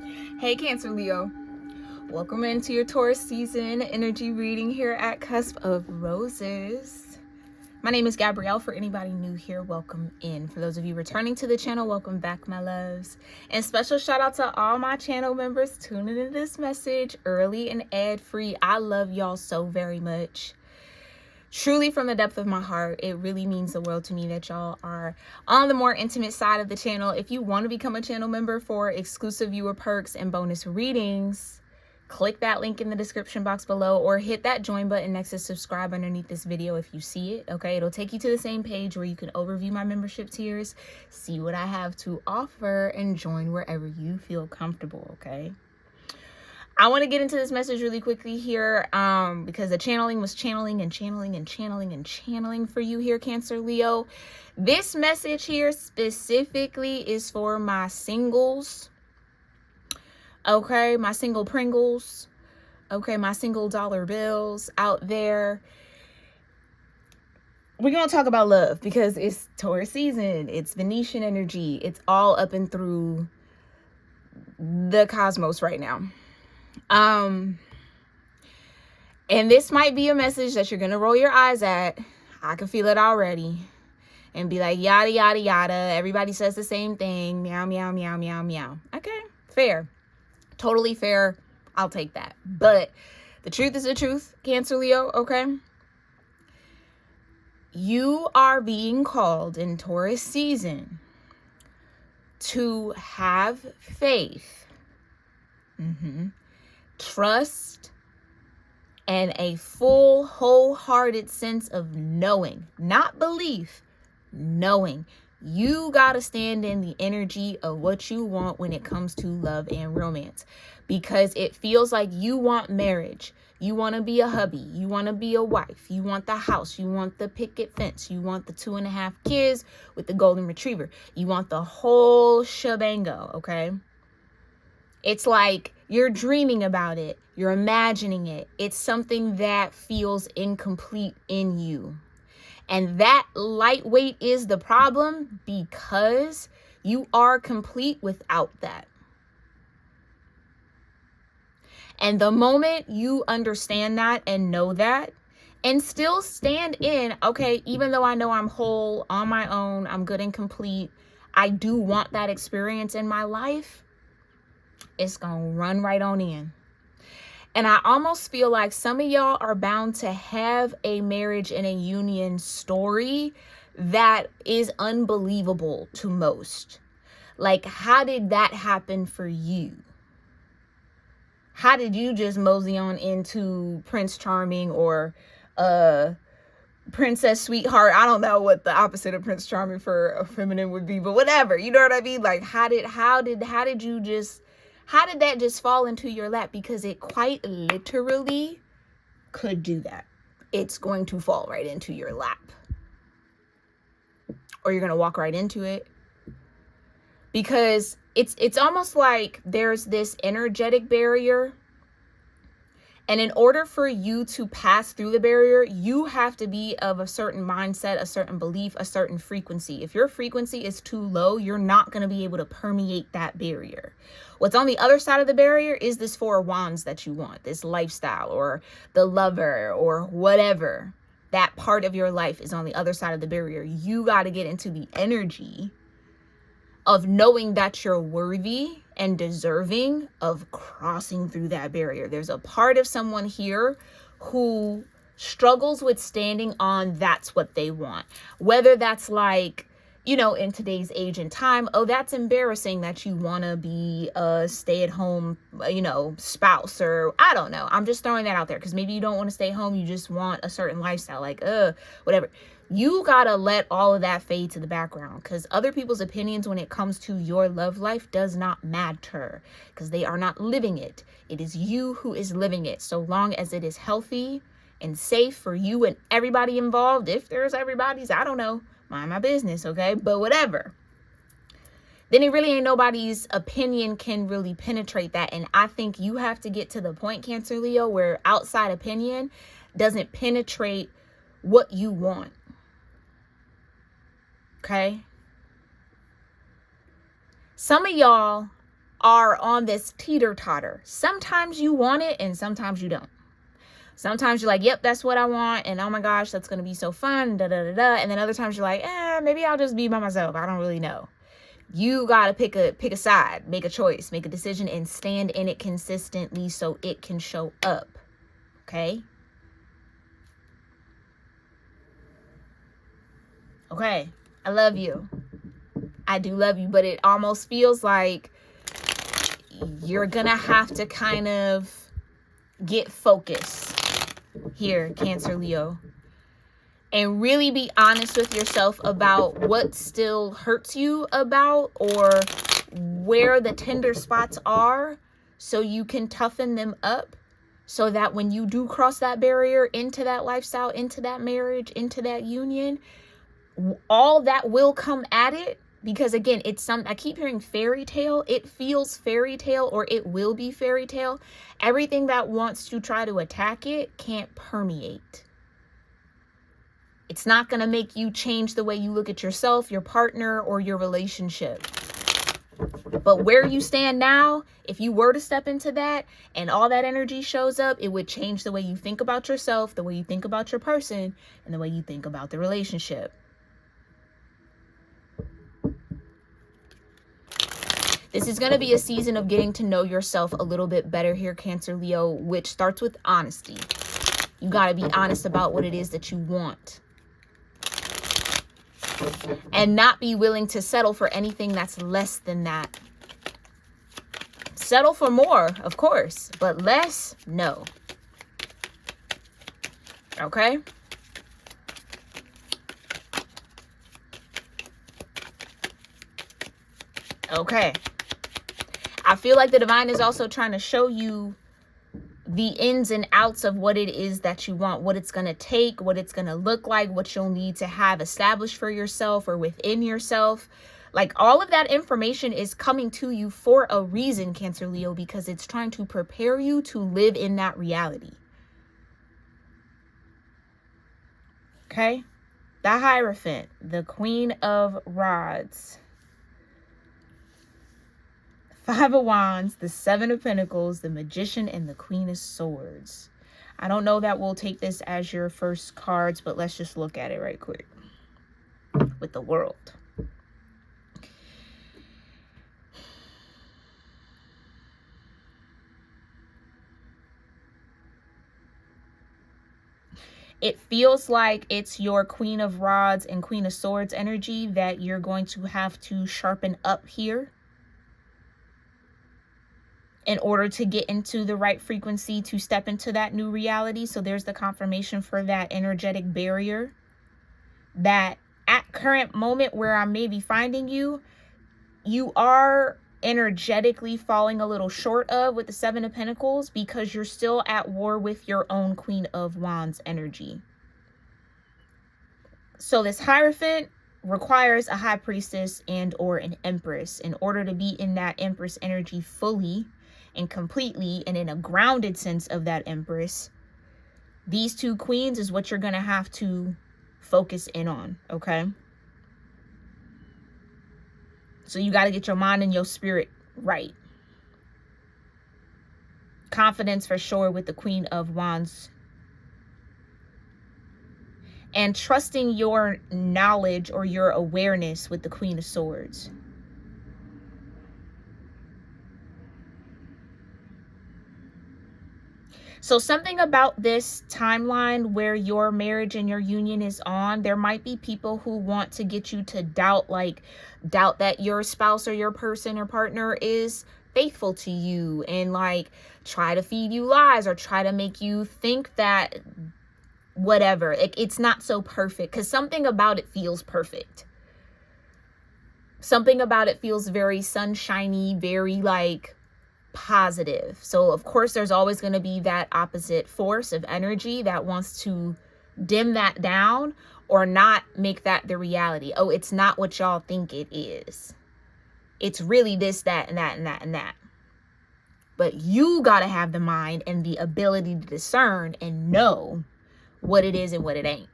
Hey Cancer Leo, welcome into your Taurus season energy reading here at Cusp of Roses. My name is Gabrielle. For anybody new here, welcome in. For those of you returning to the channel, welcome back, my loves. And special shout out to all my channel members tuning in this message early and ad-free. I love y'all so very much. Truly, from the depth of my heart, it really means the world to me that y'all are on the more intimate side of the channel. If you want to become a channel member for exclusive viewer perks and bonus readings, click that link in the description box below or hit that join button next to subscribe underneath this video if you see it. Okay, it'll take you to the same page where you can overview my membership tiers, see what I have to offer, and join wherever you feel comfortable. Okay, I want to get into this message really quickly here because the channeling was channeling for you here, Cancer Leo. This message here specifically is for my singles, okay? My single Pringles, okay? My single dollar bills out there. We're going to talk about love because it's Taurus season. It's Venetian energy. It's all up and through the cosmos right now. And this might be a message that you're going to roll your eyes at. I can feel it already. And be like, yada, yada, yada. Everybody says the same thing. Meow, meow, meow, meow, meow. Okay, fair. Totally fair. I'll take that. But the truth is the truth, Cancer Leo, okay? You are being called in Taurus season to have faith. Trust, and a full, wholehearted sense of knowing, not belief, knowing. You got to stand in the energy of what you want when it comes to love and romance, because it feels like you want marriage. You want to be a hubby. You want to be a wife. You want the house. You want the picket fence. You want the 2.5 kids with the golden retriever. You want the whole shebango, okay? It's like you're dreaming about it. You're imagining it. It's something that feels incomplete in you. And that lightweight is the problem because you are complete without that. And the moment you understand that and know that, and still stand in, okay, even though I know I'm whole on my own, I'm good and complete, I do want that experience in my life, it's gonna run right on in. And I almost feel like some of y'all are bound to have a marriage and a union story that is unbelievable to most. Like, how did that happen for you? How did you just mosey on into Prince Charming or Princess Sweetheart? I don't know what the opposite of Prince Charming for a feminine would be, but whatever. You know what I mean? Like, how did that just fall into your lap? Because it quite literally could do that. It's going to fall right into your lap. Or you're going to walk right into it. Because it's almost like there's this energetic barrier. And in order for you to pass through the barrier, you have to be of a certain mindset, a certain belief, a certain frequency. If your frequency is too low, you're not going to be able to permeate that barrier. What's on the other side of the barrier is this 4 of Wands that you want, this lifestyle or the lover or whatever. That part of your life is on the other side of the barrier. You got to get into the energy of knowing that you're worthy and deserving of crossing through that barrier. There's a part of someone here who struggles with standing on that's what they want. Whether that's like, you know, in today's age and time, oh, that's embarrassing that you want to be a stay-at-home, you know, spouse, or I don't know. I'm just throwing that out there because maybe you don't want to stay home. You just want a certain lifestyle, like, whatever. You got to let all of that fade to the background because other people's opinions when it comes to your love life does not matter because they are not living it. It is you who is living it. So long as it is healthy and safe for you and everybody involved, if there's everybody's, I don't know, mind my business, okay? But whatever. Then it really ain't nobody's opinion can really penetrate that. And I think you have to get to the point, Cancer Leo, where outside opinion doesn't penetrate what you want. Okay? Some of y'all are on this teeter-totter. Sometimes you want it and sometimes you don't. Sometimes you're like, yep, that's what I want. And oh my gosh, that's going to be so fun. Da, da, da, da. And then other times you're like, maybe I'll just be by myself. I don't really know. You got to pick a side, make a choice, make a decision, and stand in it consistently so it can show up. Okay? Okay. I love you. I do love you, but it almost feels like you're going to have to kind of get focused here, Cancer, Leo, and really be honest with yourself about what still hurts you about, or where the tender spots are, so you can toughen them up, so that when you do cross that barrier into that lifestyle, into that marriage, into that union, all that will come at it. Because again, I keep hearing fairy tale. It feels fairy tale, or it will be fairy tale. Everything that wants to try to attack it can't permeate. It's not going to make you change the way you look at yourself, your partner, or your relationship. But where you stand now, if you were to step into that and all that energy shows up, it would change the way you think about yourself, the way you think about your person, and the way you think about the relationship. This is going to be a season of getting to know yourself a little bit better here, Cancer, Leo, which starts with honesty. You got to be honest about what it is that you want. And not be willing to settle for anything that's less than that. Settle for more, of course, but less, no. Okay? Okay. I feel like the divine is also trying to show you the ins and outs of what it is that you want, what it's going to take, what it's going to look like, what you'll need to have established for yourself or within yourself. Like, all of that information is coming to you for a reason, Cancer, Leo, because it's trying to prepare you to live in that reality. Okay? The Hierophant, the Queen of Rods, Five of Wands, the Seven of Pentacles, the Magician, and the Queen of Swords. I don't know that we'll take this as your first cards, but let's just look at it right quick with the World. It feels like it's your Queen of Rods and Queen of Swords energy that you're going to have to sharpen up here in order to get into the right frequency to step into that new reality. So there's the confirmation for that energetic barrier that at current moment where I may be finding you, you are energetically falling a little short of with the Seven of Pentacles, because you're still at war with your own Queen of Wands energy. So this Hierophant requires a High Priestess and or an Empress in order to be in that Empress energy fully and completely, and in a grounded sense of that Empress. These two queens is what you're going to have to focus in on, okay? So you got to get your mind and your spirit right. Confidence for sure with the Queen of Wands. And trusting your knowledge or your awareness with the Queen of Swords. So something about this timeline where your marriage and your union is on, there might be people who want to get you to doubt that your spouse or your person or partner is faithful to you, and like try to feed you lies or try to make you think that whatever, it's not so perfect, because something about it feels perfect. Something about it feels very sunshiny, very like positive. So of course there's always going to be that opposite force of energy that wants to dim that down or not make that the reality. Oh, it's not what y'all think it is. It's really this, that, and that, and that, and that. But you got to have the mind and the ability to discern and know what it is and what it ain't.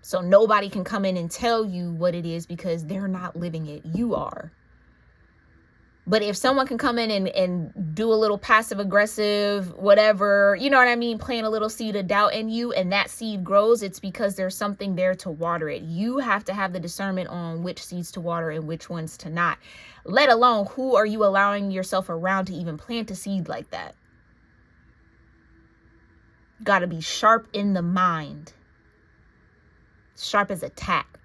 So nobody can come in and tell you what it is because they're not living it. You are. But if someone can come in and do a little passive aggressive, whatever, you know what I mean, plant a little seed of doubt in you, and that seed grows, it's because there's something there to water it. You have to have the discernment on which seeds to water and which ones to not. Let alone, who are you allowing yourself around to even plant a seed like that? Got to be sharp in the mind. Sharp as a tack.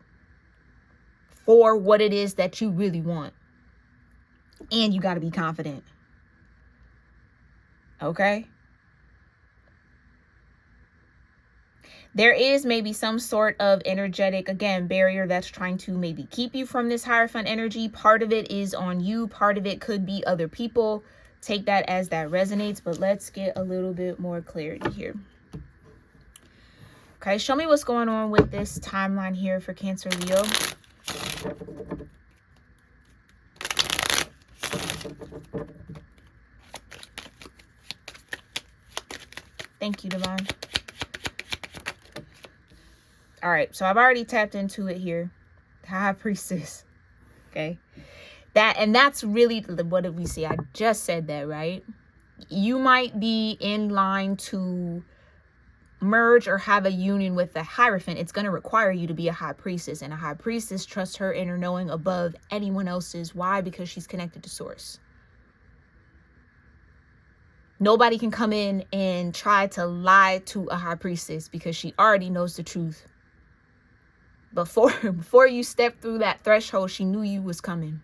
For what it is that you really want. And you got to be confident. Okay? There is maybe some sort of energetic, again, barrier that's trying to maybe keep you from this Hierophant energy. Part of it is on you. Part of it could be other people. Take that as that resonates. But let's get a little bit more clarity here. Okay, show me what's going on with this timeline here for Cancer, Leo. Thank you, Divine. All right, so I've already tapped into it here. High Priestess. Okay. That's really, what did we see? I just said that, right? You might be in line to merge or have a union with the Hierophant. It's going to require you to be a High Priestess, and a High Priestess trusts her inner knowing above anyone else's. Why? Because she's connected to Source. Nobody can come in and try to lie to a High Priestess because she already knows the truth. Before you step through that threshold, she knew you was coming.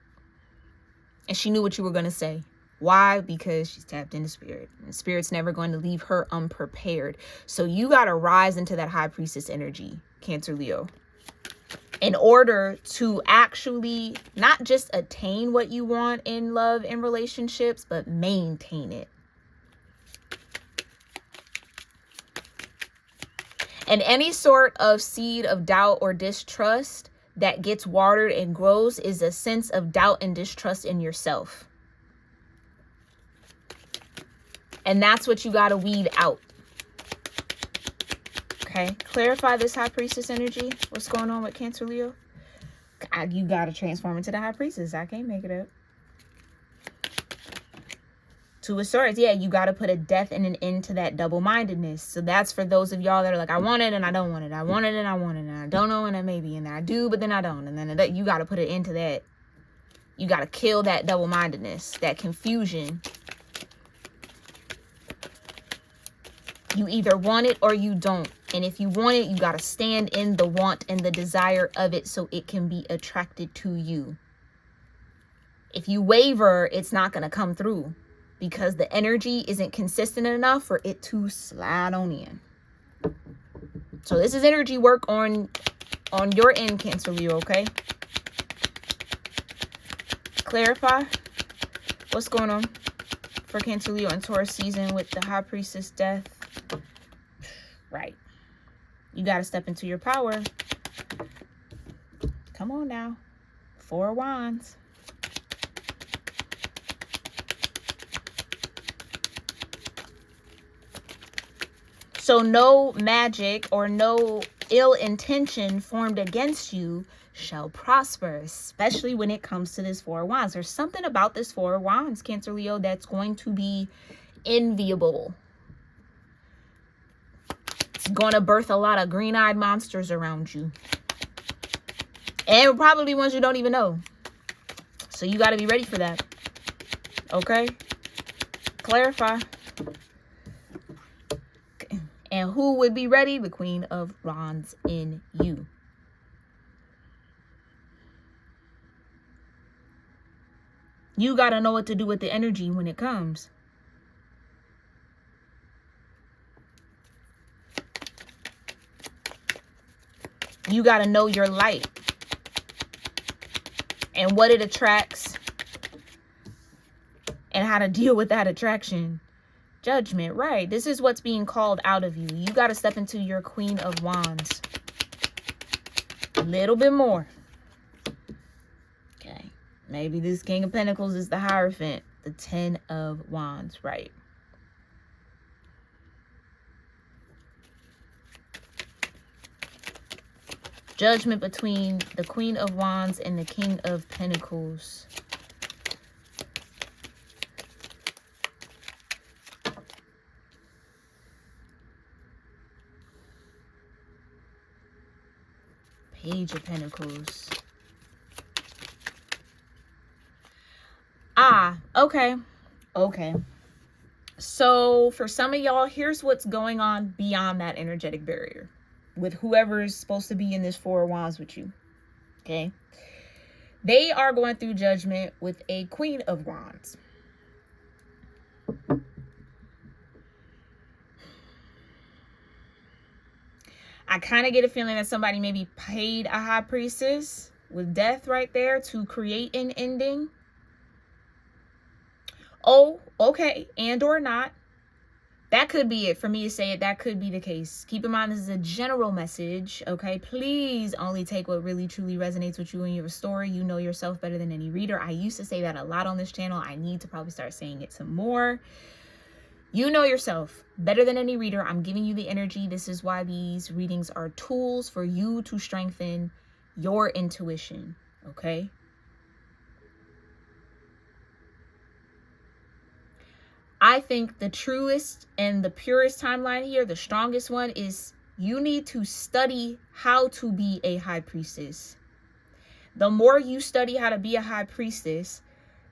And she knew what you were going to say. Why? Because she's tapped into Spirit. And Spirit's never going to leave her unprepared. So you got to rise into that High Priestess energy, Cancer, Leo, in order to actually not just attain what you want in love and relationships, but maintain it. And any sort of seed of doubt or distrust that gets watered and grows is a sense of doubt and distrust in yourself. And that's what you got to weed out. Okay. Clarify this High Priestess energy. What's going on with Cancer, Leo? You got to transform into the High Priestess. I can't make it up. Two of Swords. Yeah, you got to put a death and an end to that double-mindedness. So that's for those of y'all that are like, I want it and I don't want it. I want it and I want it. And I don't know and I maybe. And I do, but then I don't. And then you got to put it into that. You got to kill that double-mindedness, that confusion. You either want it or you don't. And if you want it, you got to stand in the want and the desire of it so it can be attracted to you. If you waver, it's not going to come through. Because the energy isn't consistent enough for it to slide on in. So this is energy work on your end, Cancer, Leo, okay? Clarify what's going on for Cancer, Leo, and Taurus season with the High Priestess death. Right. You got to step into your power. Come on now. 4 of Wands. So no magic or no ill intention formed against you shall prosper, especially when it comes to this 4 of Wands. There's something about this 4 of Wands, Cancer, Leo, that's going to be enviable. It's going to birth a lot of green-eyed monsters around you. And probably ones you don't even know. So you got to be ready for that. Okay? Clarify. And who would be ready? The Queen of Wands in you. You got to know what to do with the energy when it comes. You got to know your light and what it attracts and how to deal with that attraction. Judgment, right? This is what's being called out of you. You got to step into your Queen of Wands. A little bit more. Okay. Maybe this King of Pentacles is the Hierophant. The 10 of Wands, right? Judgment between the Queen of Wands and the King of Pentacles. Page of Pentacles. Ah, okay. Okay. So for some of y'all, here's what's going on beyond that energetic barrier with whoever is supposed to be in this Four of Wands with you. Okay. They are going through judgment with a Queen of Wands. I kind of get a feeling that somebody maybe paid a high priestess with death right there to create an ending. Oh, okay. And or not. That could be it for me to say it. That could be the case. Keep in mind, this is a general message, okay? Please only take what really, truly resonates with you and your story. You know yourself better than any reader. I used to say that a lot on this channel. I need to probably start saying it some more. You know yourself better than any reader. I'm giving you the energy. This is why these readings are tools for you to strengthen your intuition, okay? I think the truest and the purest timeline here, the strongest one, is you need to study how to be a high priestess. The more you study how to be a high priestess,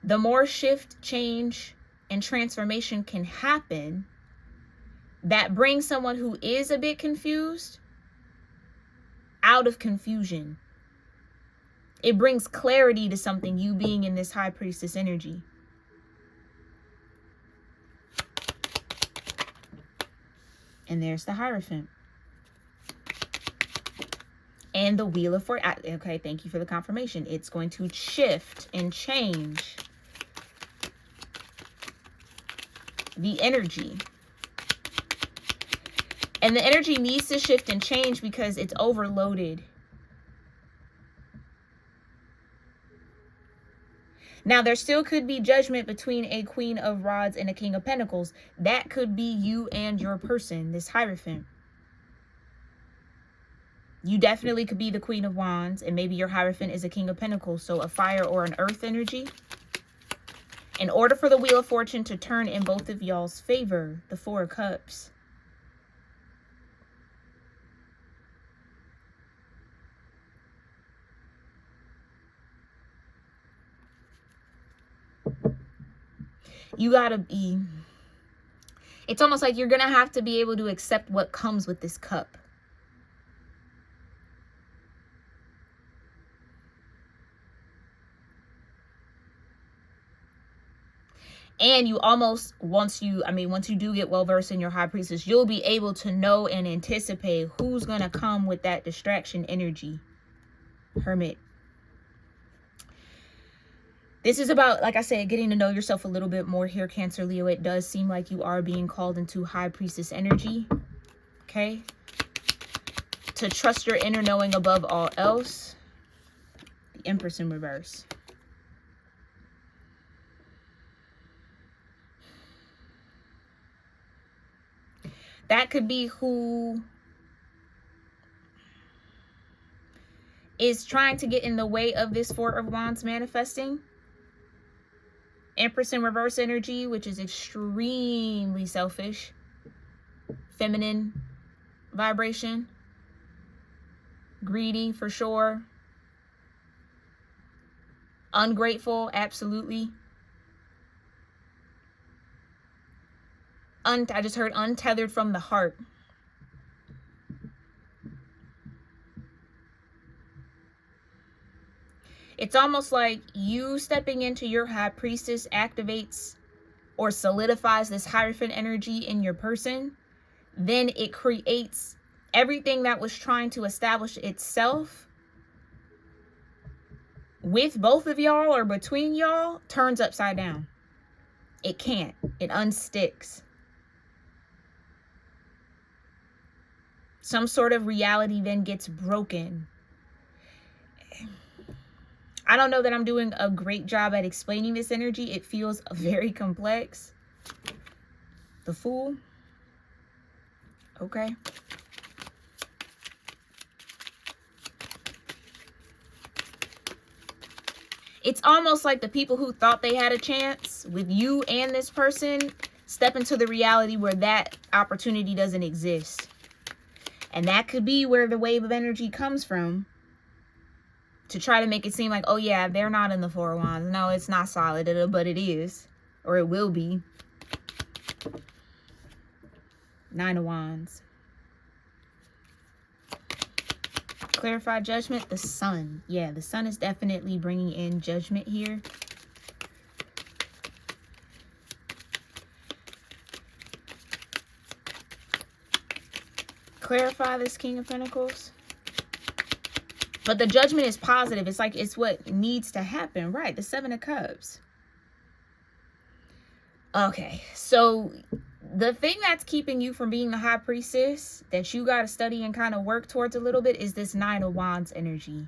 the more shift, change, and transformation can happen that brings someone who is a bit confused out of confusion. It brings clarity to something, you being in this high priestess energy. And there's the Hierophant. And the Wheel of Fortune. Okay, thank you for the confirmation. It's going to shift and change the energy. And the energy needs to shift and change because it's overloaded. Now, there still could be judgment between a Queen of Rods and a King of Pentacles. That could be you and your person, this Hierophant. You definitely could be the Queen of Wands, and maybe your Hierophant is a King of Pentacles, so a fire or an earth energy. In order for the Wheel of Fortune to turn in both of y'all's favor, the Four of Cups, you gotta be, it's almost like you're gonna have to be able to accept what comes with this cup. And you almost, once you do get well versed in your high priestess, you'll be able to know and anticipate who's gonna come with that distraction energy. Hermit. This is about, like I said, getting to know yourself a little bit more here, Cancer, Leo. It does seem like you are being called into high priestess energy, okay? To trust your inner knowing above all else. The Empress in reverse. That could be who is trying to get in the way of this Four of Wands manifesting. Empress in reverse energy, which is extremely selfish, feminine vibration, greedy for sure, ungrateful, absolutely. I just heard untethered from the heart. It's almost like you stepping into your high priestess activates or solidifies this Hierophant energy in your person. Then it creates everything that was trying to establish itself with both of y'all or between y'all turns upside down. It can't. It unsticks. Some sort of reality then gets broken. I don't know that I'm doing a great job at explaining this energy. It feels very complex. The Fool. Okay. It's almost like the people who thought they had a chance with you and this person step into the reality where that opportunity doesn't exist. And that could be where the wave of energy comes from. to try to make it seem like, oh yeah, they're not in the Four of Wands. No, it's not solid, but it is, or it will be. Nine of Wands. Clarify judgment. The Sun. Yeah, the Sun is definitely bringing in judgment here. Clarify this King of Pentacles. But the judgment is positive. It's like it's what needs to happen. Right. The Seven of Cups. Okay. So the thing that's keeping you from being the High Priestess that you got to study and kind of work towards a little bit is this Nine of Wands energy.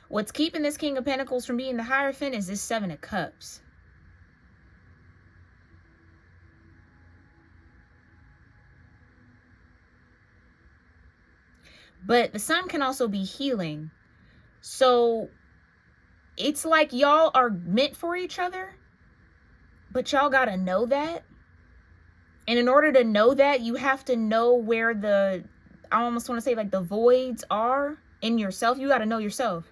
What's keeping this King of Pentacles from being the Hierophant is this Seven of Cups. But the Sun can also be healing. So it's like y'all are meant for each other, but y'all got to know that. And in order to know that, you have to know where the, I almost want to say like the voids are in yourself. You got to know yourself.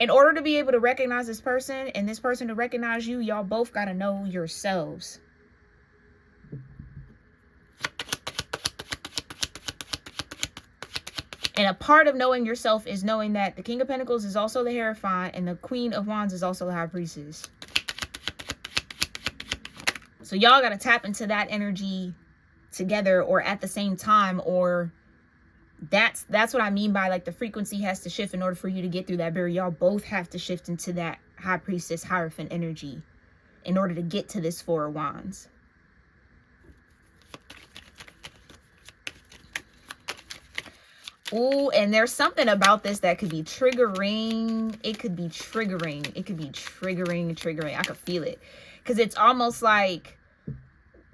In order to be able to recognize this person and this person to recognize you, y'all both got to know yourselves. And a part of knowing yourself is knowing that the King of Pentacles is also the Hierophant and the Queen of Wands is also the High Priestess. So y'all got to tap into that energy together or at the same time, or that's what I mean by like the frequency has to shift in order for you to get through that barrier. Y'all both have to shift into that High Priestess, Hierophant energy in order to get to this Four of Wands. Ooh, and there's something about this that could be triggering. It could be triggering. It could be triggering. I could feel it. Because it's almost like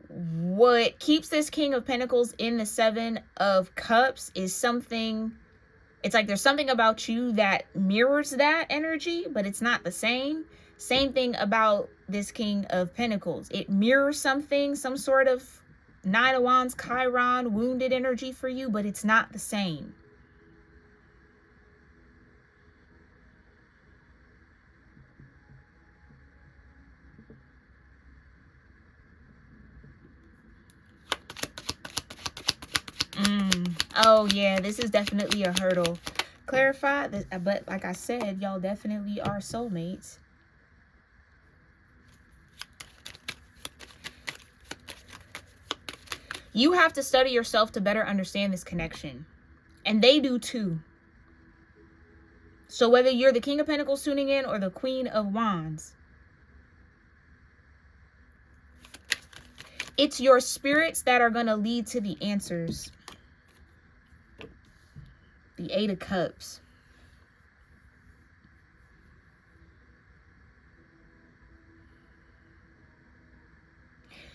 what keeps this King of Pentacles in the Seven of Cups is something. It's like there's something about you that mirrors that energy, but it's not the same. Same thing about this King of Pentacles. It mirrors something, some sort of Nine of Wands, Chiron, wounded energy for you, but it's not the same. Oh yeah, this is definitely a hurdle. Clarify this, but like I said, y'all definitely are soulmates. You have to study yourself to better understand this connection. And they do too. So whether you're the King of Pentacles tuning in or the Queen of Wands, it's your spirits that are going to lead to the answers. The Eight of Cups.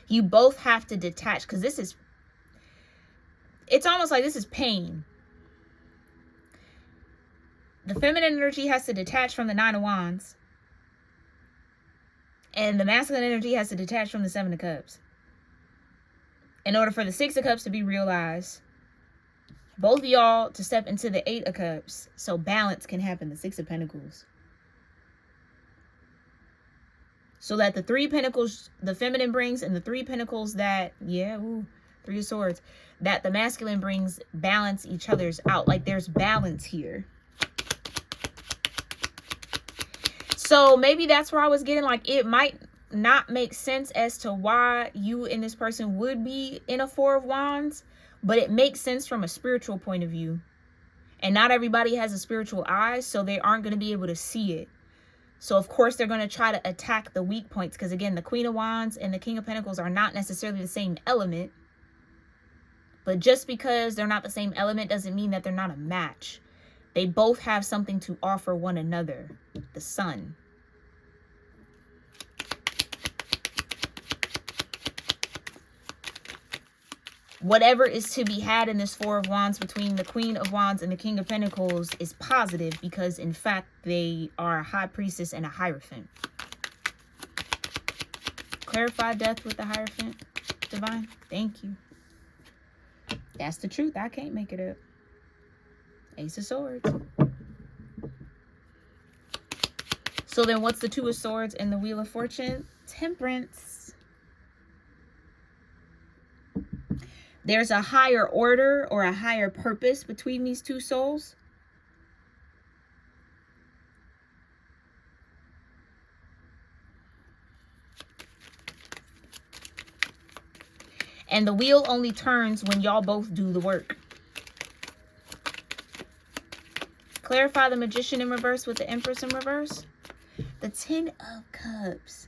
You both have to detach because this is, it's almost like this is pain. The feminine energy has to detach from the Nine of Wands. And the masculine energy has to detach from the Seven of Cups. In order for the Six of Cups to be realized, both of y'all to step into the Eight of Cups so balance can happen, the Six of Pentacles. So that the Three Pentacles, the feminine brings, and the Three Pentacles that, Three of Swords, that the masculine brings balance each other's out. Like there's balance here. So maybe that's where I was getting, like, it might not make sense as to why you and this person would be in a Four of Wands, but it makes sense from a spiritual point of view. And not everybody has a spiritual eye, so they aren't going to be able to see it. So, of course, they're going to try to attack the weak points. Because, again, the Queen of Wands and the King of Pentacles are not necessarily the same element. But just because they're not the same element doesn't mean that they're not a match. They both have something to offer one another. The Sun. Whatever is to be had in this Four of Wands between the Queen of Wands and the King of Pentacles is positive because, in fact, they are a High Priestess and a Hierophant. Clarify death with the Hierophant, Divine. Thank you. That's the truth. I can't make it up. Ace of Swords. So then what's the Two of Swords and the Wheel of Fortune? Temperance. There's a higher order or a higher purpose between these two souls. And the wheel only turns when y'all both do the work. Clarify the Magician in reverse with the Empress in reverse. The Ten of Cups.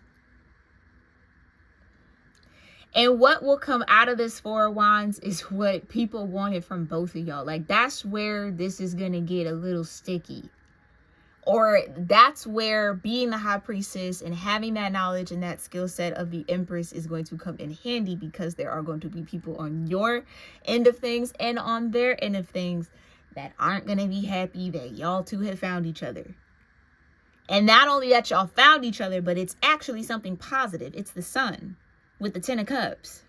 And what will come out of this Four of Wands is what people wanted from both of y'all. Like, that's where this is going to get a little sticky. Or that's where being the High Priestess and having that knowledge and that skill set of the Empress is going to come in handy, because there are going to be people on your end of things and on their end of things that aren't going to be happy that y'all two have found each other. And not only that y'all found each other, but it's actually something positive. It's the Sun with the Ten of Cups.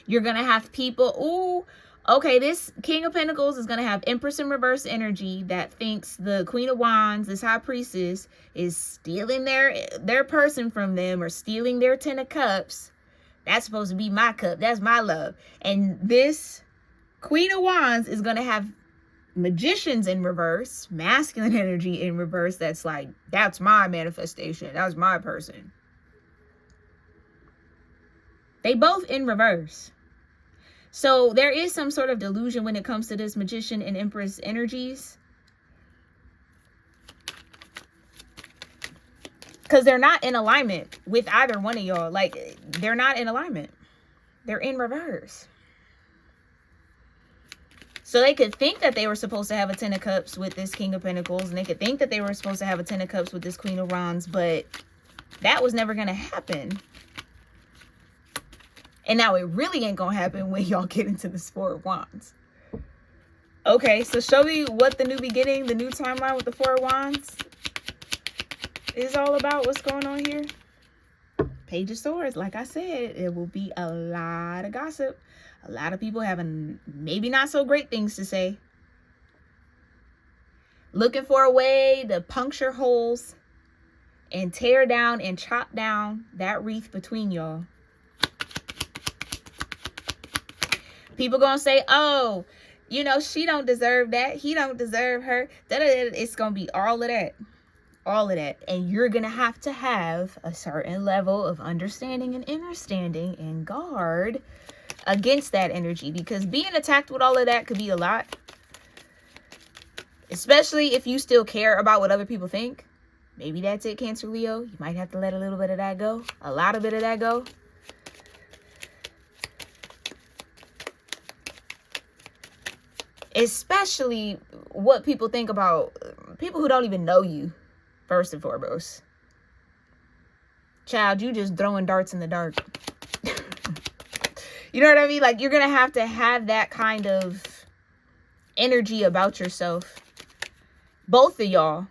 You're going to have people, ooh, okay, this King of Pentacles is going to have Empress in reverse energy that thinks the Queen of Wands, this High Priestess, is stealing their person from them or stealing their Ten of Cups. That's supposed to be my cup. That's my love. And this Queen of Wands is going to have Magicians in reverse, masculine energy in reverse. That's like, that's my manifestation. That's my person. They both in reverse. So there is some sort of delusion when it comes to this Magician and Empress energies. Because they're not in alignment with either one of y'all. Like, they're not in alignment. They're in reverse. So they could think that they were supposed to have a Ten of Cups with this King of Pentacles. And they could think that they were supposed to have a Ten of Cups with this Queen of Wands. But that was never going to happen. And now it really ain't going to happen when y'all get into this Four of Wands. Okay, so show me what the new beginning, the new timeline with the Four of Wands is all about. What's going on here? Page of Swords. Like I said, it will be a lot of gossip. A lot of people having maybe not so great things to say. Looking for a way to puncture holes and tear down and chop down that wreath between y'all. People gonna say, oh, you know, she don't deserve that. He don't deserve her. It's gonna be all of that. All of that. And you're gonna have to have a certain level of understanding and understanding and guard against that energy, because being attacked with all of that could be a lot, especially if you still care about what other people think. Maybe that's it, Cancer, Leo. You might have to let a little bit of that go, a lot of bit of that go. Especially what people think about people who don't even know you, first and foremost. Child, you just throwing darts in the dark. You know what I mean? Like, you're going to have that kind of energy about yourself. Both of y'all.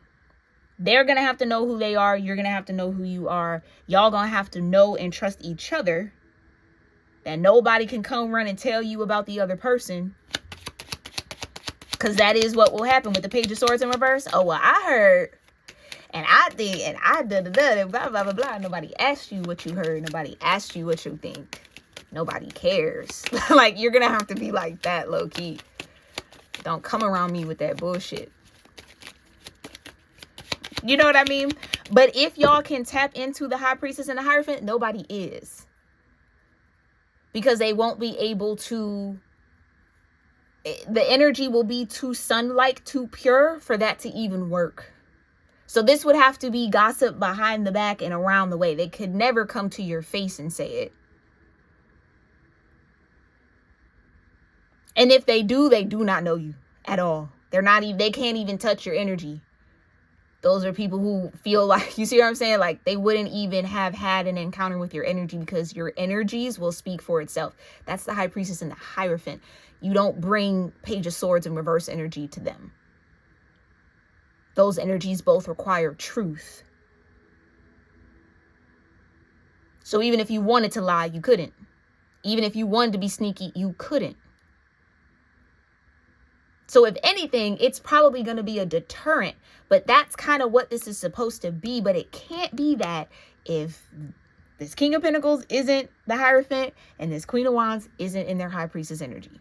They're going to have to know who they are. You're going to have to know who you are. Y'all going to have to know and trust each other. That nobody can come run and tell you about the other person. Because that is what will happen with the Page of Swords in reverse. Oh, well, I heard. And I think. And I da-da-da. And blah, blah, blah, blah. Nobody asked you what you heard. Nobody asked you what you think. Nobody cares. Like, you're gonna have to be like that, low key. Don't come around me with that bullshit. You know what I mean? But if y'all can tap into the High Priestess and the Hierophant, nobody is. Because they won't be able to. The energy will be too sun-like, too pure for that to even work. So this would have to be gossip behind the back and around the way. They could never come to your face and say it. And if they do not know you at all. They can't even touch your energy. Those are people who feel like, you see what I'm saying? Like, they wouldn't even have had an encounter with your energy, because your energies will speak for itself. That's the High Priestess and the Hierophant. You don't bring Page of Swords and reverse energy to them. Those energies both require truth. So even if you wanted to lie, you couldn't. Even if you wanted to be sneaky, you couldn't. So if anything, it's probably going to be a deterrent, but that's kind of what this is supposed to be. But it can't be that if this King of Pentacles isn't the Hierophant and this Queen of Wands isn't in their High Priestess energy.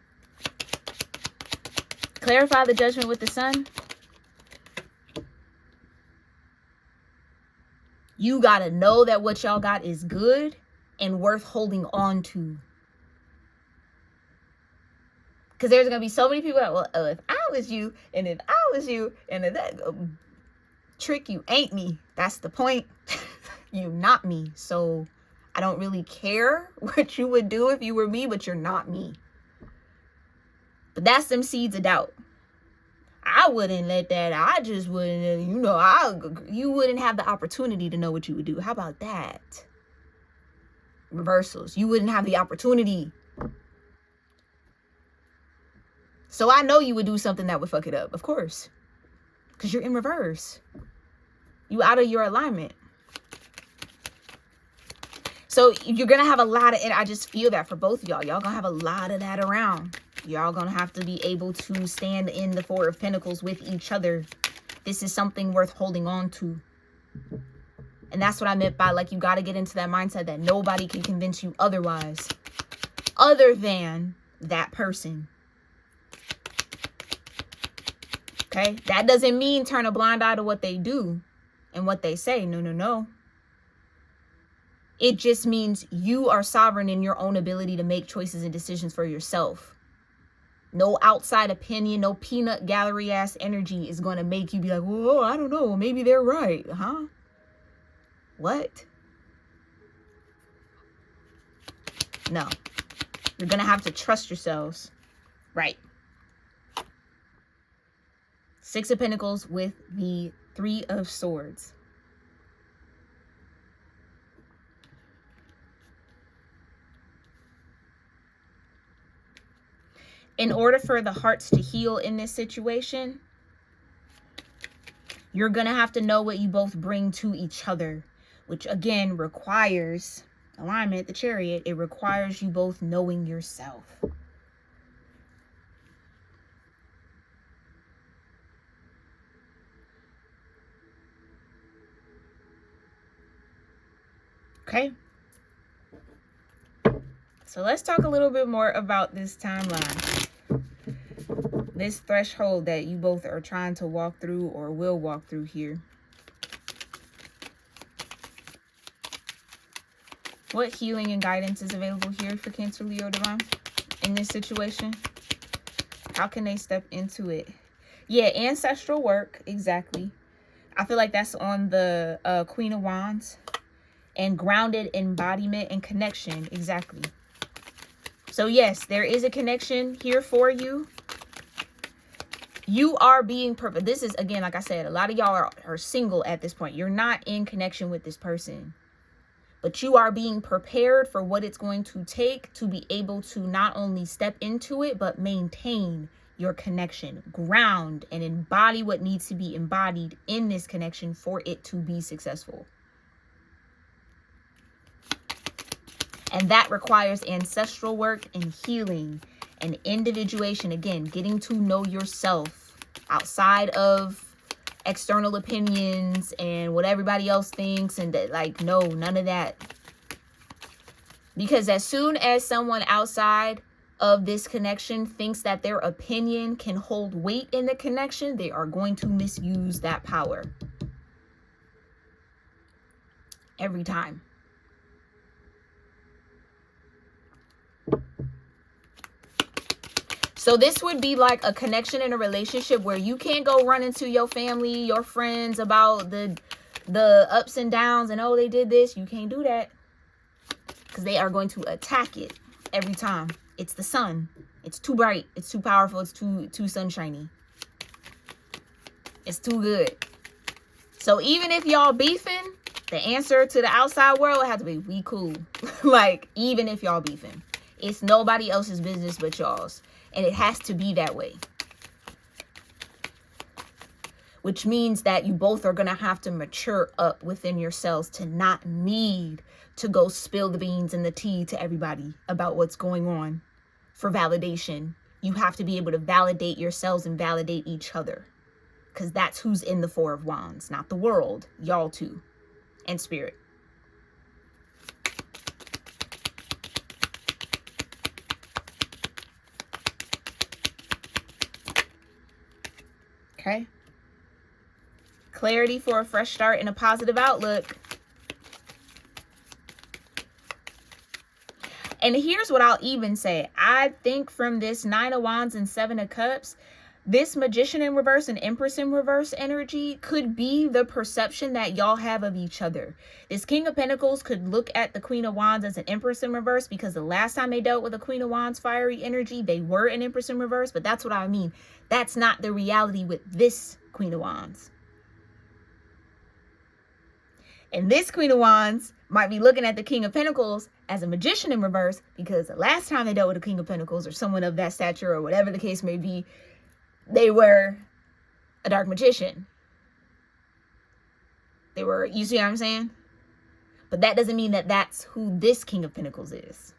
Clarify the Judgment with the Sun. You got to know that what y'all got is good and worth holding on to. Because there's going to be so many people that, well, if I was you, and if I was you, and if that, trick, you ain't me. That's the point. You not me. So I don't really care what you would do if you were me, but you're not me. But that's them seeds of doubt. I wouldn't let that. I just wouldn't, you wouldn't have the opportunity to know what you would do. How about that? Reversals. You wouldn't have the opportunity. So I know you would do something that would fuck it up, of course. Because you're in reverse. You out of your alignment. So you're going to have a lot of, and I just feel that for both of y'all. Y'all going to have a lot of that around. Y'all going to have to be able to stand in the Four of Pentacles with each other. This is something worth holding on to. And that's what I meant by, like, you got to get into that mindset that nobody can convince you otherwise. Other than that person. Okay? That doesn't mean turn a blind eye to what they do and what they say. No, no, no. It just means you are sovereign in your own ability to make choices and decisions for yourself. No outside opinion, no peanut gallery ass energy is going to make you be like, whoa, I don't know. Maybe they're right. Huh? What? No. You're going to have to trust yourselves. Right. Six of Pentacles with the Three of Swords. In order for the hearts to heal in this situation, you're going to have to know what you both bring to each other, which again requires alignment, the Chariot. It requires you both knowing yourself. Okay. So let's talk a little bit more about this timeline. This threshold that you both are trying to walk through or will walk through here. What healing and guidance is available here for Cancer, Leo, Divine in this situation? How can they step into it? Yeah, ancestral work. Exactly. I feel like that's on the Queen of Wands. And grounded embodiment and connection. Exactly. So yes, there is a connection here for you. You are being perfect. This is, again, like I said, a lot of y'all are single at this point. You're not in connection with this person. But you are being prepared for what it's going to take to be able to not only step into it, but maintain your connection. Ground and embody what needs to be embodied in this connection for it to be successful. And that requires ancestral work and healing and individuation. Again, getting to know yourself outside of external opinions and what everybody else thinks. And that, like, no, none of that. Because as soon as someone outside of this connection thinks that their opinion can hold weight in the connection, they are going to misuse that power. Every time. So this would be like a connection in a relationship where you can't go run into your family, your friends about the ups and downs and, oh, they did this. You can't do that because they are going to attack it every time. It's the sun. It's too bright. It's too powerful. It's too sunshiny. It's too good. So even if y'all beefing, the answer to the outside world would have to be, we cool. Like, even if y'all beefing, it's nobody else's business but y'all's. And it has to be that way. Which means that you both are going to have to mature up within yourselves to not need to go spill the beans and the tea to everybody about what's going on for validation. You have to be able to validate yourselves and validate each other. Because that's who's in the Four of Wands, not the world. Y'all too. And spirit. Okay. Clarity for a fresh start and a positive outlook. And here's what I'll even say. I think from this Nine of Wands and Seven of Cups, this Magician in reverse and Empress in reverse energy could be the perception that y'all have of each other. This King of Pentacles could look at the Queen of Wands as an Empress in reverse, because the last time they dealt with a Queen of Wands fiery energy, they were an Empress in reverse. But that's what I mean. That's not the reality with this Queen of Wands. And this Queen of Wands might be looking at the King of Pentacles as a Magician in reverse, because the last time they dealt with a King of Pentacles or someone of that stature or whatever the case may be, they were a dark magician. They were, you see what I'm saying? But that doesn't mean that that's who this King of Pentacles is.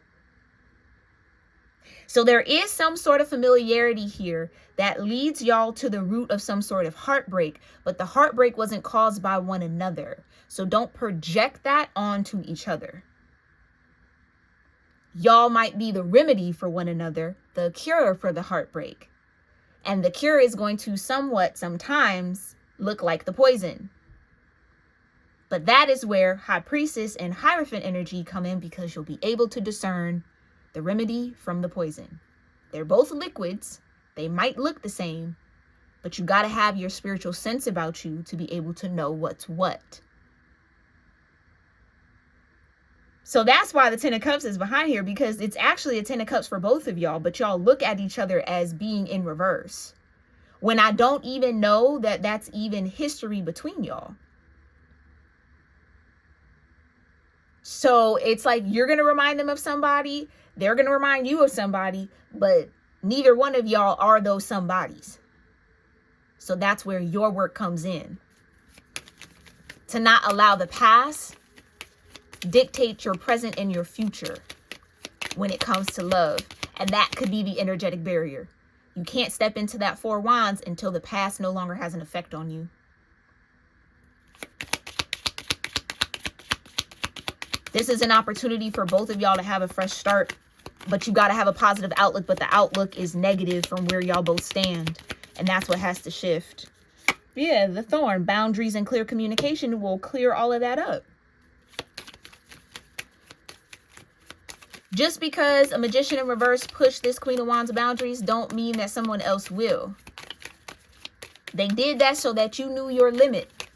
So there is some sort of familiarity here that leads y'all to the root of some sort of heartbreak, but the heartbreak wasn't caused by one another. So don't project that onto each other. Y'all might be the remedy for one another, the cure for the heartbreak. And the cure is going to sometimes look like the poison. But that is where High Priestess and Hierophant energy come in, because you'll be able to discern the remedy from the poison. They're both liquids. They might look the same, but you got to have your spiritual sense about you to be able to know what's what. So that's why the Ten of Cups is behind here, because it's actually a Ten of Cups for both of y'all, but y'all look at each other as being in reverse, when I don't even know that that's even history between y'all. So it's like you're going to remind them of somebody, they're going to remind you of somebody, but neither one of y'all are those somebodies. So that's where your work comes in. To not allow the past dictate your present and your future when it comes to love. And that could be the energetic barrier. You can't step into that Four of Wands until the past no longer has an effect on you. This is an opportunity for both of y'all to have a fresh start, but you got to have a positive outlook, but the outlook is negative from where y'all both stand. And that's what has to shift. Yeah, the Thorn, boundaries and clear communication will clear all of that up. Just because a Magician in reverse pushed this Queen of Wands boundaries don't mean that someone else will. They did that so that you knew your limit.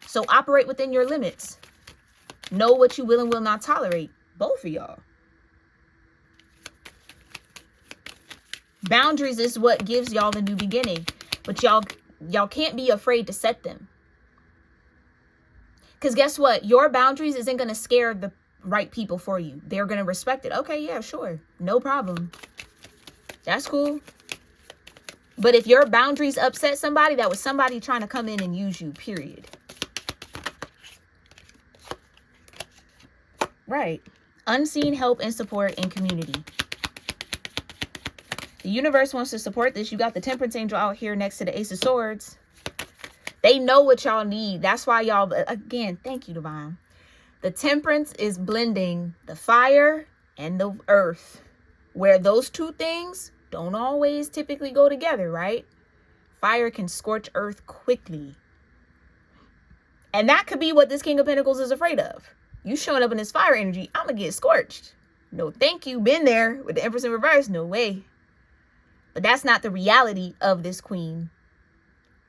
So operate within your limits. Know what you will and will not tolerate. Both of y'all. Boundaries is what gives y'all the new beginning. But y'all can't be afraid to set them. Because guess what? Your boundaries isn't going to scare the right people for you. They're going to respect it. Okay, yeah, sure. No problem. That's cool. But if your boundaries upset somebody, that was somebody trying to come in and use you, period. Right. Unseen help and support in community. The universe wants to support this. You got the Temperance Angel out here next to the Ace of Swords. They know what y'all need. That's why y'all, again, thank you, Divine. The Temperance is blending the fire and the earth, where those two things don't always typically go together, right? Fire can scorch earth quickly. And that could be what this King of Pentacles is afraid of. You showing up in this fire energy, I'm going to get scorched. No, thank you. Been there with the Empress in reverse. No way. But that's not the reality of this queen.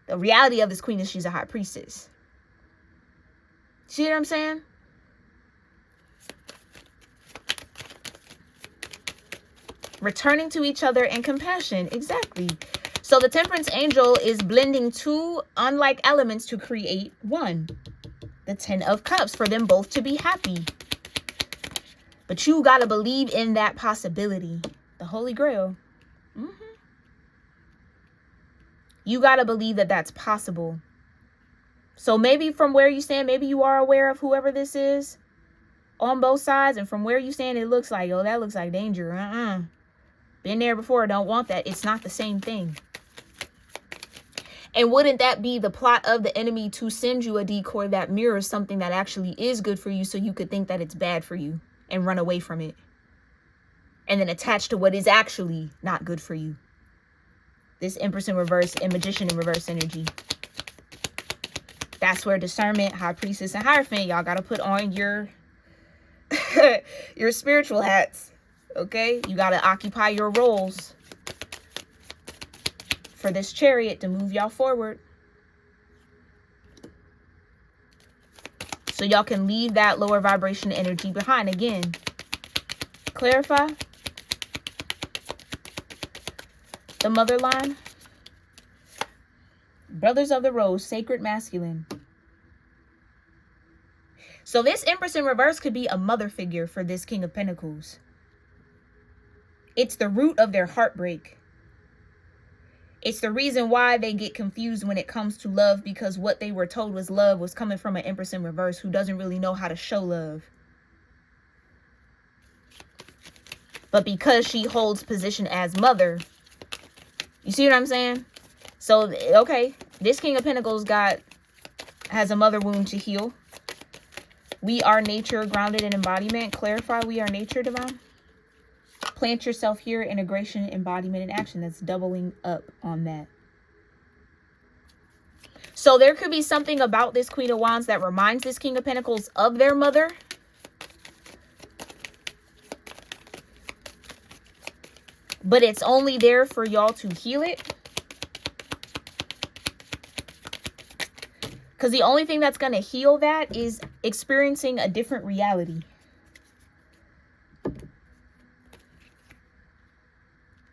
The reality of this queen is she's a high priestess. See what I'm saying? Returning to each other in compassion. Exactly. So the Temperance Angel is blending two unlike elements to create one. The Ten of Cups, for them both to be happy. But you got to believe in that possibility. The Holy Grail. You got to believe that that's possible. So maybe from where you stand, maybe you are aware of whoever this is on both sides. And from where you stand, it looks like, oh, that looks like danger. Been there before, don't want that. It's not the same thing. And wouldn't that be the plot of the enemy, to send you a decoy that mirrors something that actually is good for you, so you could think that it's bad for you and run away from it? And then attach to what is actually not good for you. This Empress in reverse and Magician in reverse energy. That's where Discernment, High Priestess, and Hierophant, y'all got to put on your your spiritual hats. Okay? You got to occupy your roles for this Chariot to move y'all forward. So y'all can leave that lower vibration energy behind. Again, clarify. The mother line. Brothers of the Rose, sacred masculine. So this Empress in reverse could be a mother figure for this King of Pentacles. It's the root of their heartbreak. It's the reason why they get confused when it comes to love, because what they were told was love was coming from an Empress in reverse who doesn't really know how to show love. But because she holds position as mother, you see what I'm saying? So, okay, this King of Pentacles has a mother wound to heal. We are nature, grounded in embodiment. Clarify, we are nature, divine. Plant yourself here, integration, embodiment, and action. That's doubling up on that. So there could be something about this Queen of Wands that reminds this King of Pentacles of their mother. But it's only there for y'all to heal it. Because the only thing that's going to heal that is experiencing a different reality.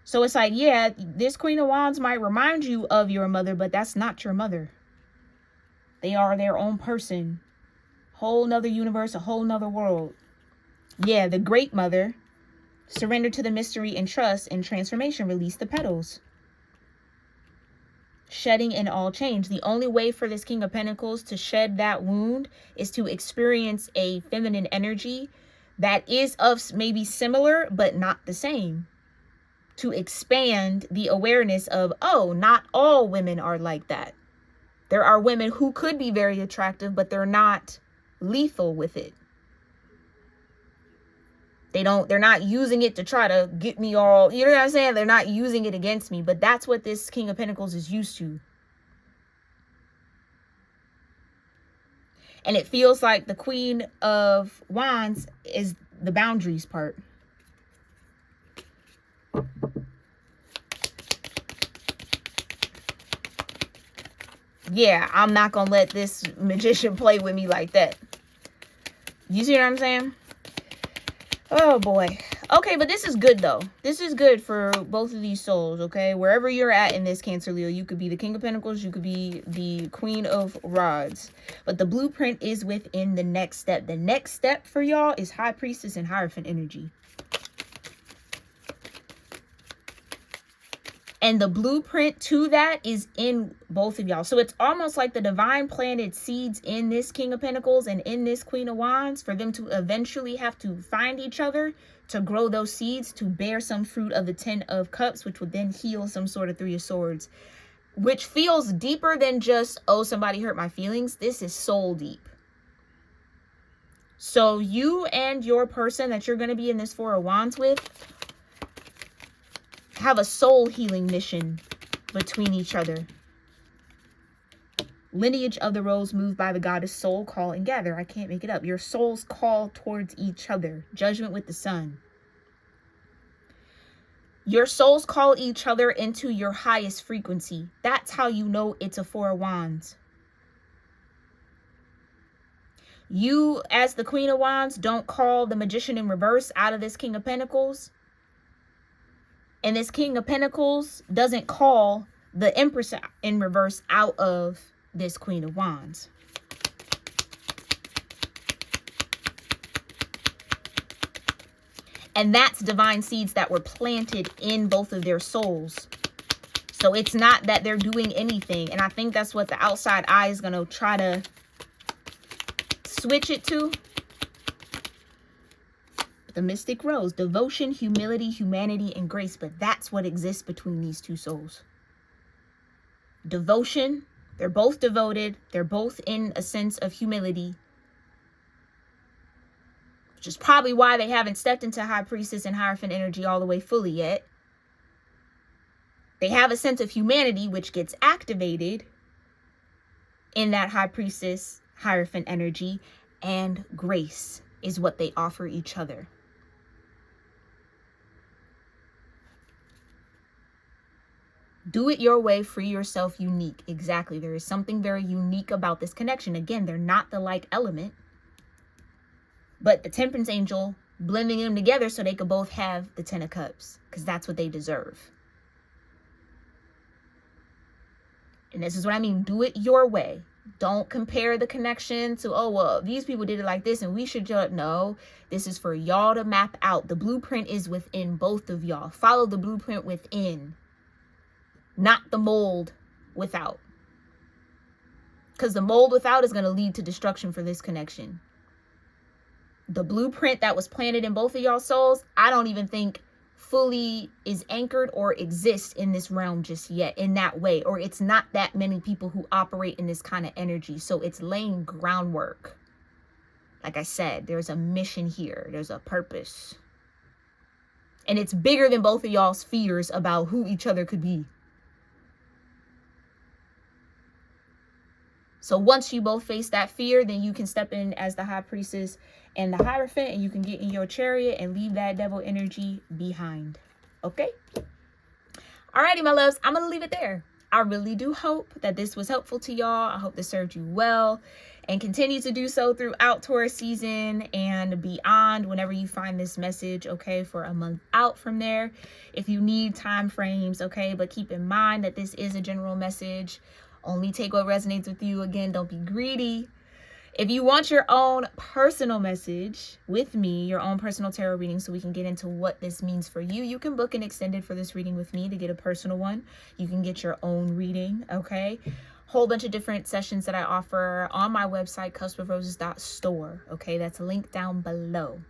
So it's like, yeah, this Queen of Wands might remind you of your mother, but that's not your mother. They are their own person. Whole nother universe, a whole nother world. Yeah, the great mother. Surrender to the mystery and trust, and transformation. Release the petals. Shedding and all change. The only way for this King of Pentacles to shed that wound is to experience a feminine energy that is of maybe similar, but not the same. To expand the awareness of, oh, not all women are like that. There are women who could be very attractive, but they're not lethal with it. They're not using it to try to get me all, you know what I'm saying? They're not using it against me, but that's what this King of Pentacles is used to. And it feels like the Queen of Wands is the boundaries part. Yeah, I'm not going to let this magician play with me like that. You see what I'm saying? Oh, boy. Okay, but this is good, though. This is good for both of these souls, okay? Wherever you're at in this Cancer, Leo, you could be the King of Pentacles. You could be the Queen of Rods. But the blueprint is within the next step. The next step for y'all is High Priestess and Hierophant energy. And the blueprint to that is in both of y'all. So it's almost like the divine planted seeds in this King of Pentacles and in this Queen of Wands for them to eventually have to find each other to grow those seeds to bear some fruit of the 10 of Cups, which would then heal some sort of 3 of Swords, which feels deeper than just, oh, somebody hurt my feelings. This is soul deep. So you and your person that you're going to be in this 4 of Wands with have a soul healing mission between each other. Lineage of the Rose, moved by the goddess, soul call and gather. I can't make it up. Your souls call towards each other. Judgment with the sun. Your souls call each other into your highest frequency. That's how you know it's a 4 of Wands. You, as the Queen of Wands, don't call the Magician in reverse out of this King of Pentacles. And this King of Pentacles doesn't call the Empress in reverse out of this Queen of Wands. And that's divine seeds that were planted in both of their souls. So it's not that they're doing anything. And I think that's what the outside eye is going to try to switch it to. The mystic rose, devotion, humility, humanity, and grace. But that's what exists between these two souls. Devotion, they're both devoted. They're both in a sense of humility, which is probably why they haven't stepped into high priestess and hierophant energy all the way fully yet. They have a sense of humanity, which gets activated in that high priestess, hierophant energy, and grace is what they offer each other. Do it your way, free yourself, unique. Exactly. There is something very unique about this connection. Again, they're not the like element, but the temperance angel blending them together so they could both have the 10 of cups, because that's what they deserve. And this is what I mean. Do it your way. Don't compare the connection to, oh, well, these people did it like this and we should just, no. This is for y'all to map out. The blueprint is within both of y'all. Follow the blueprint within, not the mold without. Because the mold without is going to lead to destruction for this connection. The blueprint that was planted in both of y'all's souls, I don't even think fully is anchored or exists in this realm just yet in that way, or it's not that many people who operate in this kind of energy. So it's laying groundwork. Like I said, there's a mission here. There's a purpose. And it's bigger than both of y'all's fears about who each other could be. So once you both face that fear, then you can step in as the high priestess and the hierophant, and you can get in your chariot and leave that devil energy behind. Okay? Alrighty, my loves, I'm going to leave it there. I really do hope that this was helpful to y'all. I hope this served you well and continue to do so throughout Taurus season and beyond whenever you find this message, okay, for a month out from there. If you need time frames, okay, but keep in mind that this is a general message. Only take what resonates with you. Again, don't be greedy. If you want your own personal message with me, your own personal tarot reading, so we can get into what this means for you, you can book an extended for this reading with me to get a personal one. You can get your own reading, okay? Whole bunch of different sessions that I offer on my website, cuspofroses.store, okay? That's linked down below.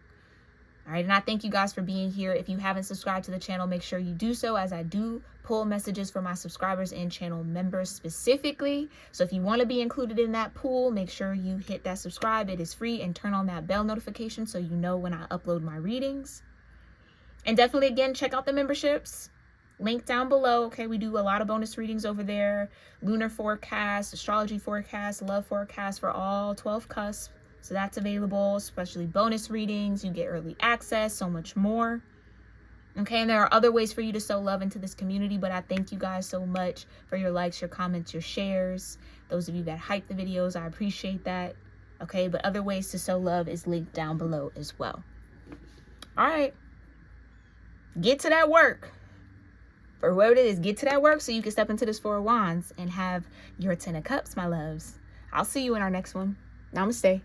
All right, and I thank you guys for being here. If you haven't subscribed to the channel, make sure you do so, as I do pull messages for my subscribers and channel members specifically. So if you want to be included in that pool, make sure you hit that subscribe. It is free, and turn on that bell notification so you know when I upload my readings. And definitely, again, check out the memberships. Link down below. Okay, we do a lot of bonus readings over there. Lunar forecast, astrology forecast, love forecast for all 12 cusps. So that's available, especially bonus readings. You get early access, so much more. Okay, and there are other ways for you to sow love into this community, but I thank you guys so much for your likes, your comments, your shares. Those of you that hype the videos, I appreciate that. Okay, but other ways to sow love is linked down below as well. All right. Get to that work. For whoever it is, get to that work so you can step into this Four of Wands and have your 10 of Cups, my loves. I'll see you in our next one. Namaste.